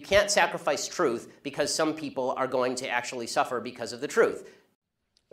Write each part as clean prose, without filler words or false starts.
can't sacrifice truth because some people are going to actually suffer because of the truth.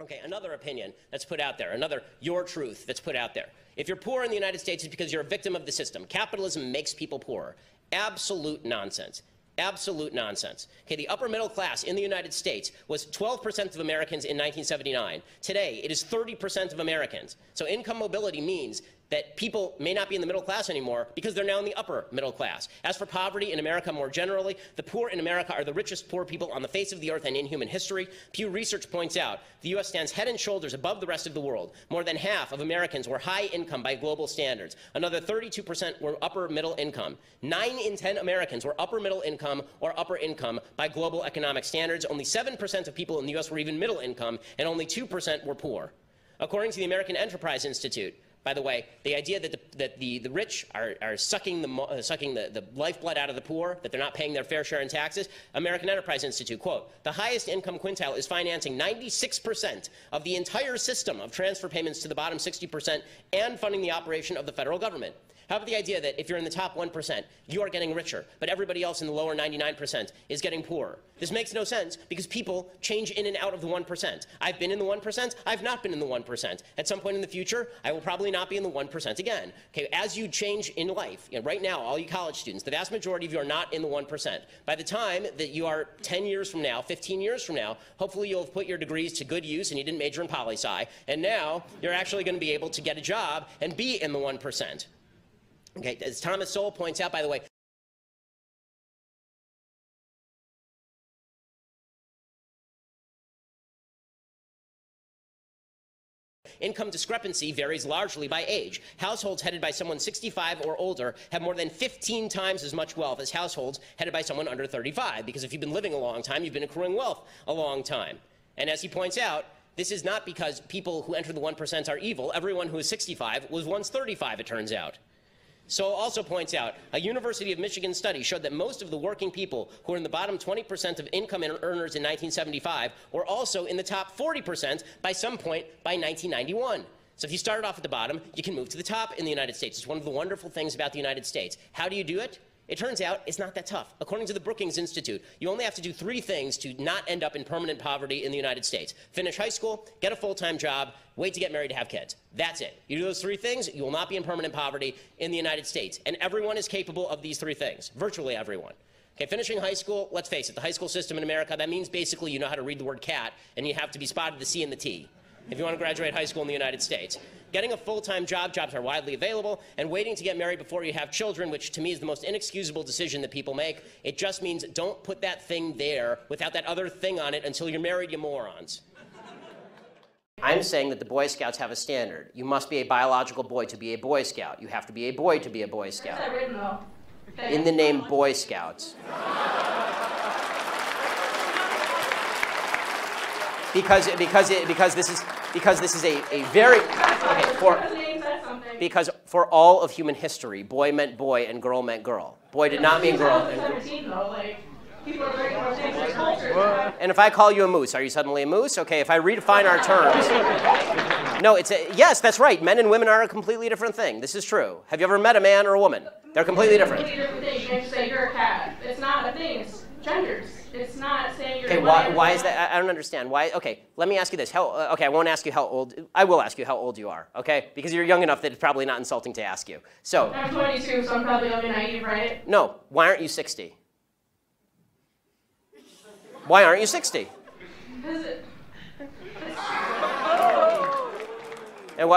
Okay, another opinion that's put out there, another your truth that's put out there. If you're poor in the United States, it's because you're a victim of the system. Capitalism makes people poorer. Absolute nonsense. Absolute nonsense. Okay, the upper middle class in the United States was 12% of Americans in 1979. Today, it is 30% of Americans. So income mobility means that people may not be in the middle class anymore because they're now in the upper middle class. As for poverty in America more generally, the poor in America are the richest poor people on the face of the earth and in human history. Pew Research points out the U.S. stands head and shoulders above the rest of the world. More than half of Americans were high income by global standards. Another 32% were upper middle income. 9 in 10 Americans were upper middle income or upper income by global economic standards. Only 7% of people in the U.S. were even middle income, and only 2% were poor. According to the American Enterprise Institute, by the way, the idea that the rich are sucking the lifeblood out of the poor, that they're not paying their fair share in taxes, American Enterprise Institute, quote, the highest income quintile is financing 96% of the entire system of transfer payments to the bottom 60% and funding the operation of the federal government. How about the idea that if you're in the top 1%, you are getting richer, but everybody else in the lower 99% is getting poorer? This makes no sense because people change in and out of the 1%. I've been in the 1%. I've not been in the 1%. At some point in the future, I will probably not be in the 1% again. Okay, as you change in life, right now, all you college students, the vast majority of you are not in the 1%. By the time that you are 10 years from now, 15 years from now, hopefully you'll have put your degrees to good use and you didn't major in poli-sci, and now you're actually going to be able to get a job and be in the 1%. Okay, as Thomas Sowell points out, by the way, income discrepancy varies largely by age. Households headed by someone 65 or older have more than 15 times as much wealth as households headed by someone under 35, because if you've been living a long time, you've been accruing wealth a long time. And as he points out, this is not because people who enter the 1% are evil. Everyone who is 65 was once 35, it turns out. Sowell also points out a University of Michigan study showed that most of the working people who were in the bottom 20% of income earners in 1975 were also in the top 40% by some point by 1991. So if you started off at the bottom, you can move to the top in the United States. It's one of the wonderful things about the United States. How do you do it? It turns out it's not that tough. According to the Brookings Institute, you only have to do 3 things to not end up in permanent poverty in the United States. Finish high school, get a full-time job, wait to get married to have kids. That's it. You do those 3 things, you will not be in permanent poverty in the United States. And everyone is capable of these 3 things, virtually everyone. Okay, finishing high school, let's face it, the high school system in America, that means basically you know how to read the word cat, and you have to be spotted the C and the T if you want to graduate high school in the United States. Getting a full-time job, jobs are widely available, and waiting to get married before you have children, which to me is the most inexcusable decision that people make. It just means don't put that thing there without that other thing on it until you're married, you morons. I'm saying that the Boy Scouts have a standard. You must be a biological boy to be a Boy Scout. You have to be a boy to be a Boy Scout. Where's that written, though? In the name Boy Scouts. Because this is a very because for all of human history, boy meant boy and girl meant girl. Boy did not mean girl. And if I call you a moose, are you suddenly a moose? Okay, if I redefine our terms. No, yes, that's right. Men and women are a completely different thing. This is true. Have you ever met a man or a woman? They're completely different. Completely different thing. You can't just say you're a cat. It's not a thing. It's genders. It's not saying you're. Okay, why is that? I don't understand. Why? Okay, let me ask you this. Okay, I won't ask you how old. I will ask you how old you are. Okay, because you're young enough that it's probably not insulting to ask you. So. I'm 22, so I'm probably young and naive, right? No. Why aren't you 60? Why aren't you 60? Because it. And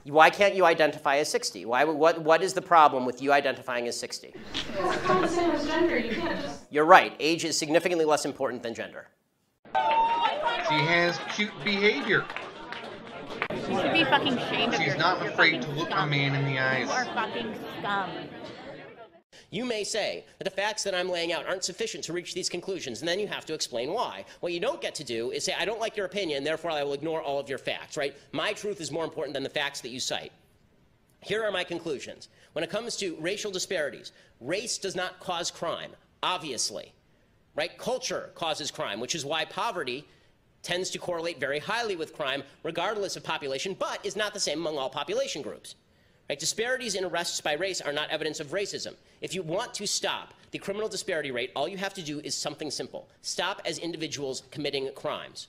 why can't you identify as 60? What is the problem with you identifying as 60? It's not the same as gender. You can't just. You're right. Age is significantly less important than gender. She has cute behavior. You should be fucking ashamed of yourself. She's not afraid to look a man in the eyes. You are fucking scum. You may say that the facts that I'm laying out aren't sufficient to reach these conclusions, and then you have to explain why. What you don't get to do is say, I don't like your opinion, therefore I will ignore all of your facts, right? My truth is more important than the facts that you cite. Here are my conclusions. When it comes to racial disparities, race does not cause crime, obviously, right? Culture causes crime, which is why poverty tends to correlate very highly with crime, regardless of population, but is not the same among all population groups. Right? Disparities in arrests by race are not evidence of racism. If you want to stop the criminal disparity rate, all you have to do is something simple. Stop as individuals committing crimes.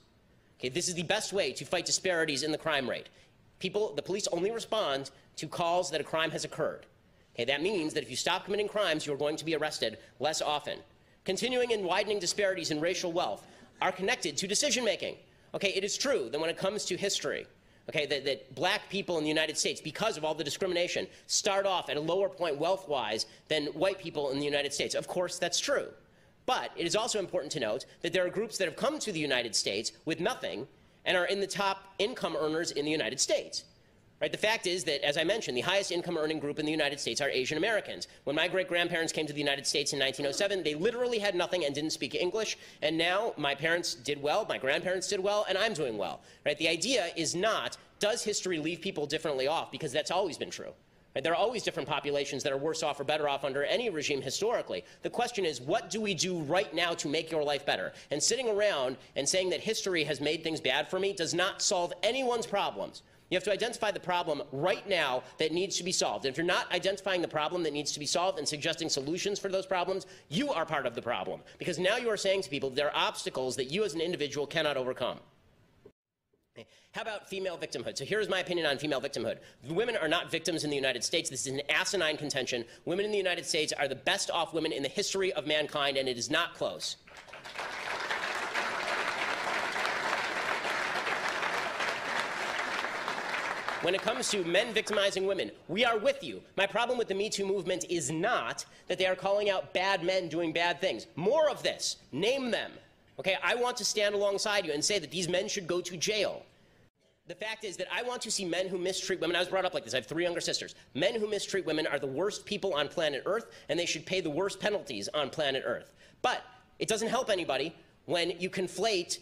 Okay, this is the best way to fight disparities in the crime rate. The police only respond to calls that a crime has occurred. Okay, that means that if you stop committing crimes, you're going to be arrested less often. Continuing and widening disparities in racial wealth are connected to decision-making. Okay, it is true that when it comes to history, okay, that black people in the United States, because of all the discrimination, start off at a lower point wealth-wise than white people in the United States. Of course, that's true. But it is also important to note that there are groups that have come to the United States with nothing and are in the top income earners in the United States. Right? The fact is that, as I mentioned, the highest income earning group in the United States are Asian Americans. When my great-grandparents came to the United States in 1907, they literally had nothing and didn't speak English. And now my parents did well, my grandparents did well, and I'm doing well. Right? The idea is not, does history leave people differently off? Because that's always been true. Right? There are always different populations that are worse off or better off under any regime historically. The question is, what do we do right now to make your life better? And sitting around and saying that history has made things bad for me does not solve anyone's problems. You have to identify the problem right now that needs to be solved. And if you're not identifying the problem that needs to be solved and suggesting solutions for those problems, you are part of the problem. Because now you are saying to people there are obstacles that you as an individual cannot overcome. Okay. How about female victimhood? So here's my opinion on female victimhood. Women are not victims in the United States. This is an asinine contention. Women in the United States are the best off women in the history of mankind, and it is not close. When it comes to men victimizing women, we are with you. My problem with the Me Too movement is not that they are calling out bad men doing bad things. More of this. Name them. Okay, I want to stand alongside you and say that these men should go to jail. The fact is that I want to see men who mistreat women. I was brought up like this. I have 3 younger sisters. Men who mistreat women are the worst people on planet Earth, and they should pay the worst penalties on planet Earth. But it doesn't help anybody when you conflate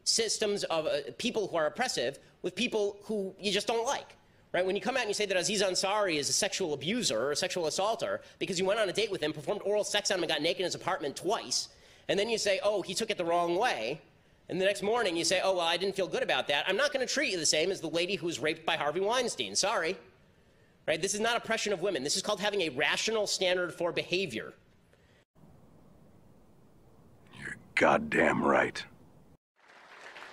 systems of people who are oppressive with people who you just don't like. Right? When you come out and you say that Aziz Ansari is a sexual abuser or a sexual assaulter because you went on a date with him, performed oral sex on him, and got naked in his apartment twice, and then you say, oh, he took it the wrong way, and the next morning you say, oh, well, I didn't feel good about that, I'm not going to treat you the same as the lady who was raped by Harvey Weinstein. Sorry. Right? This is not oppression of women. This is called having a rational standard for behavior. You're goddamn right.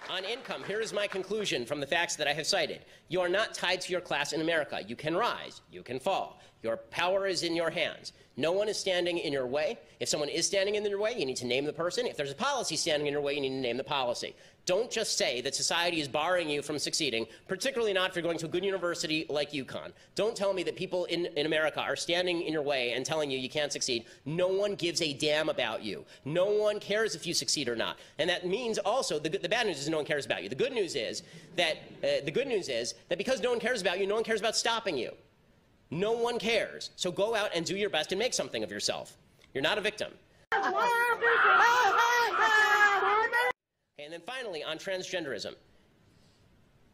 On income, here is my conclusion from the facts that I have cited. You are not tied to your class in America. You can rise. You can fall. Your power is in your hands. No one is standing in your way. If someone is standing in your way, you need to name the person. If there's a policy standing in your way, you need to name the policy. Don't just say that society is barring you from succeeding, particularly not if you're going to a good university like UConn. Don't tell me that people in America are standing in your way and telling you you can't succeed. No one gives a damn about you. No one cares if you succeed or not. And that means also, the bad news is no one cares about you. The good news is that because no one cares about you, no one cares about stopping you. No one cares. So go out and do your best and make something of yourself. You're not a victim. And then finally, on transgenderism.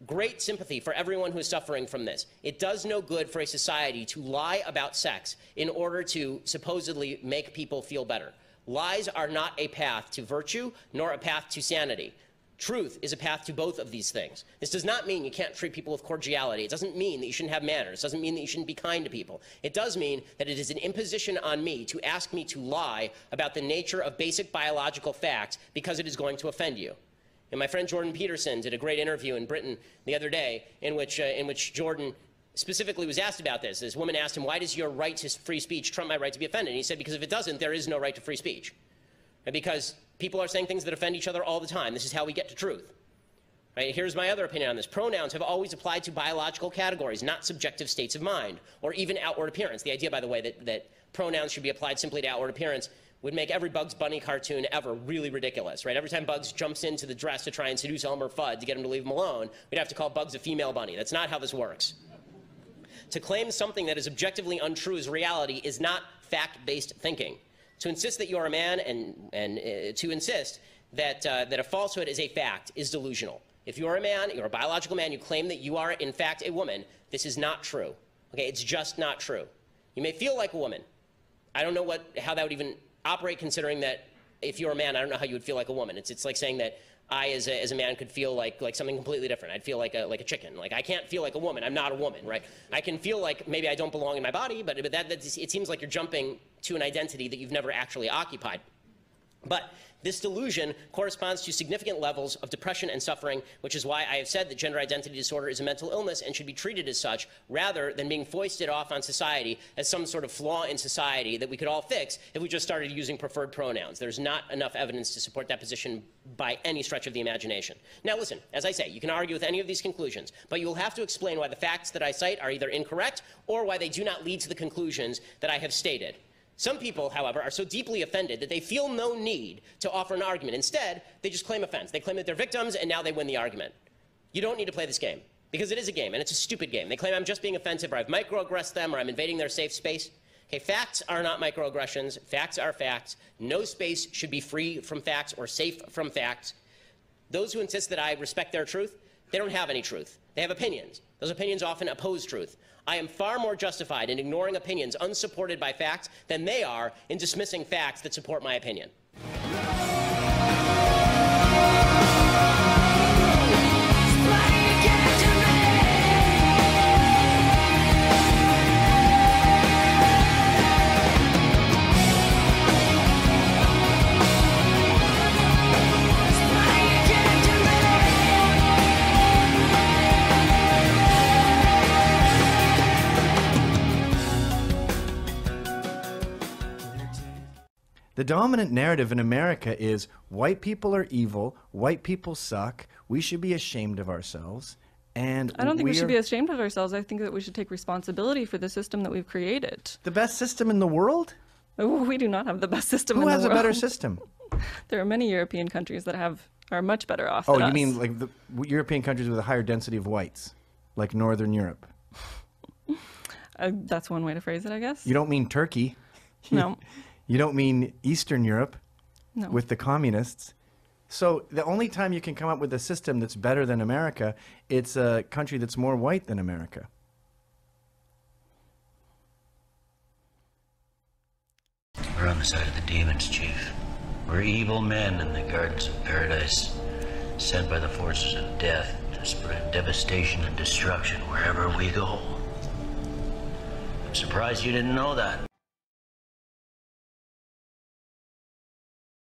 Great sympathy for everyone who is suffering from this. It does no good for a society to lie about sex in order to supposedly make people feel better. Lies are not a path to virtue, nor a path to sanity. Truth is a path to both of these things. This does not mean you can't treat people with cordiality. It doesn't mean that you shouldn't have manners. It doesn't mean that you shouldn't be kind to people. It does mean that it is an imposition on me to ask me to lie about the nature of basic biological facts because it is going to offend you. And my friend Jordan Peterson did a great interview in Britain the other day in which Jordan specifically was asked about this. This woman asked him, why does your right to free speech trump my right to be offended? And he said, because if it doesn't, there is no right to free speech. And because people are saying things that offend each other all the time. This is how we get to truth. Right? Here's my other opinion on this. Pronouns have always applied to biological categories, not subjective states of mind, or even outward appearance. The idea, by the way, that pronouns should be applied simply to outward appearance would make every Bugs Bunny cartoon ever really ridiculous, right? Every time Bugs jumps into the dress to try and seduce Elmer Fudd to get him to leave him alone, we'd have to call Bugs a female bunny. That's not how this works. To claim something that is objectively untrue as reality is not fact-based thinking. To insist that you are a man and to insist that a falsehood is a fact is delusional. If you are a man, you're a biological man, you claim that you are in fact a woman, this is not true. Okay, it's just not true. You may feel like a woman. I don't know how that would even operate, considering that if you're a man, I don't know how you would feel like a woman. It's like saying that I, as a man, could feel like something completely different. I'd feel like a chicken. Like, I can't feel like a woman. I'm not a woman, right? I can feel like maybe I don't belong in my body, but it seems like you're jumping to an identity that you've never actually occupied. But this delusion corresponds to significant levels of depression and suffering, which is why I have said that gender identity disorder is a mental illness and should be treated as such, rather than being foisted off on society as some sort of flaw in society that we could all fix if we just started using preferred pronouns. There's not enough evidence to support that position by any stretch of the imagination. Now listen, as I say, you can argue with any of these conclusions, but you will have to explain why the facts that I cite are either incorrect or why they do not lead to the conclusions that I have stated. Some people, however, are so deeply offended that they feel no need to offer an argument. Instead, they just claim offense. They claim that they're victims, and now they win the argument. You don't need to play this game, because it is a game, and it's a stupid game. They claim I'm just being offensive, or I've microaggressed them, or I'm invading their safe space. Okay, facts are not microaggressions. Facts are facts. No space should be free from facts or safe from facts. Those who insist that I respect their truth, they don't have any truth. They have opinions. Those opinions often oppose truth. I am far more justified in ignoring opinions unsupported by facts than they are in dismissing facts that support my opinion. The dominant narrative in America is white people are evil, white people suck, we should be ashamed of ourselves, and I don't think we should be ashamed of ourselves. I think that we should take responsibility for the system that we've created. The best system in the world? Oh, we do not have the best system in the world. Who has a better system? There are many European countries that are much better off than us. Oh, you mean like the European countries with a higher density of whites, like Northern Europe? That's one way to phrase it, I guess. You don't mean Turkey. No. You don't mean Eastern Europe with the communists. So the only time you can come up with a system that's better than America, it's a country that's more white than America. We're on the side of the demons, Chief. We're evil men in the gardens of paradise, sent by the forces of death to spread devastation and destruction wherever we go. I'm surprised you didn't know that.